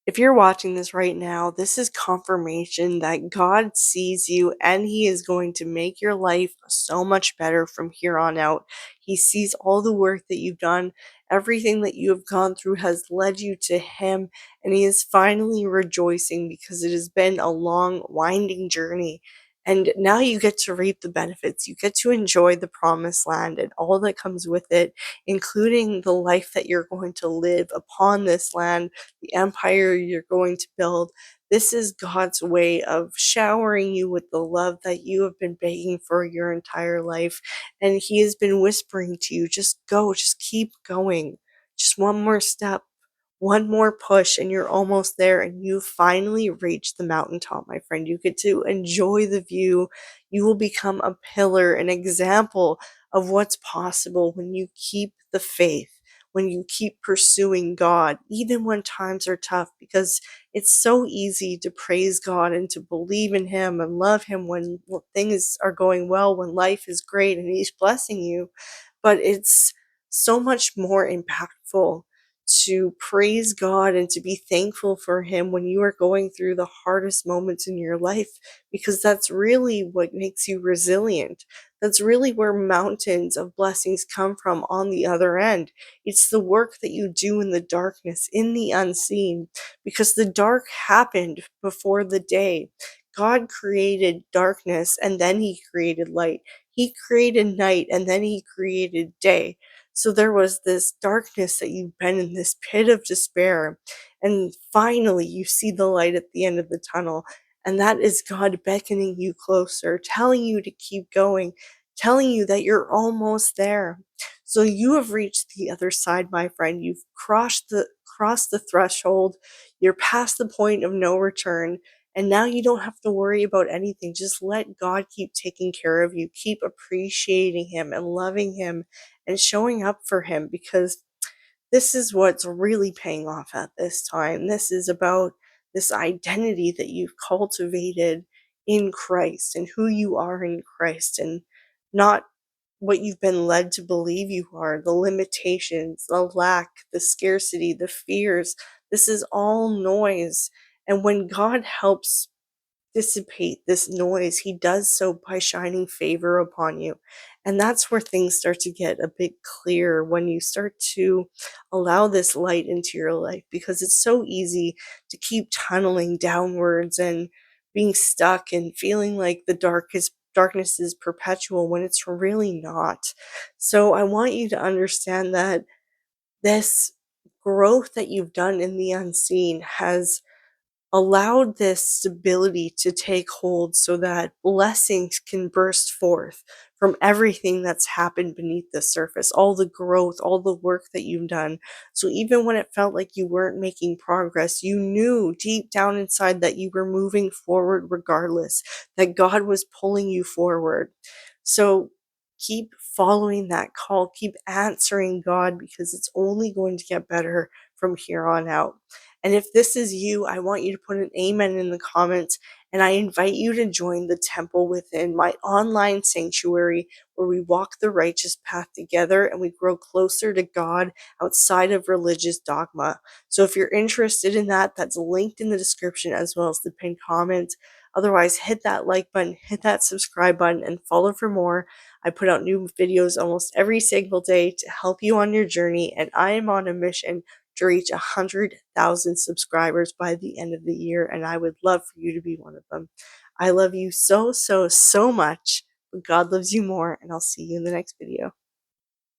If you're watching this right now, this is confirmation that God sees you and He is going to make your life so much better from here on out. He sees all the work that you've done. Everything that you have gone through has led you to Him, and He is finally rejoicing because it has been a long, winding journey. And now you get to reap the benefits. You get to enjoy the promised land and all that comes with it, including the life that you're going to live upon this land, the empire you're going to build. This is God's way of showering you with the love that you have been begging for your entire life. And He has been whispering to you, just go, just keep going. Just one more step, one more push, and you're almost there. And you finally reached the mountaintop, my friend. You get to enjoy the view. You will become a pillar, an example of what's possible when you keep the faith, when you keep pursuing God, even when times are tough, because it's so easy to praise God and to believe in Him and love Him when things are going well, when life is great and He's blessing you. But it's so much more impactful to praise God and to be thankful for Him when you are going through the hardest moments in your life, because that's really what makes you resilient. That's really where mountains of blessings come from on the other end. It's the work that you do in the darkness, in the unseen, because the dark happened before the day. God created darkness and then He created light. He created night and then He created day. So there was this darkness that you've been in, this pit of despair. And finally, you see the light at the end of the tunnel. And that is God beckoning you closer, telling you to keep going, telling you that you're almost there. So you have reached the other side, my friend. You've crossed the threshold. You're past the point of no return. And now you don't have to worry about anything. Just let God keep taking care of you. Keep appreciating Him and loving Him and showing up for Him, because this is what's really paying off at this time. This is about this identity that you've cultivated in Christ and who you are in Christ, and not what you've been led to believe you are, the limitations, the lack, the scarcity, the fears. This is all noise. And when God helps dissipate this noise, He does so by shining favor upon you. And that's where things start to get a bit clearer, when you start to allow this light into your life, because it's so easy to keep tunneling downwards and being stuck and feeling like the darkness is perpetual when it's really not. So I want you to understand that this growth that you've done in the unseen has allowed this stability to take hold so that blessings can burst forth from everything that's happened beneath the surface, all the growth, all the work that you've done. So even when it felt like you weren't making progress, you knew deep down inside that you were moving forward regardless, that God was pulling you forward. So keep following that call, keep answering God, because it's only going to get better from here on out. And if this is you, I want you to put an amen in the comments. And I invite you to join the Temple Within, my online sanctuary where we walk the righteous path together and we grow closer to God outside of religious dogma. So if you're interested in that, that's linked in the description as well as the pinned comment. Otherwise, hit that like button, hit that subscribe button, and follow for more. I put out new videos almost every single day to help you on your journey, and I am on a mission to reach 100,000 subscribers by the end of the year, and I would love for you to be one of them. I love you so, so, so much, but God loves you more, and I'll see you in the next video.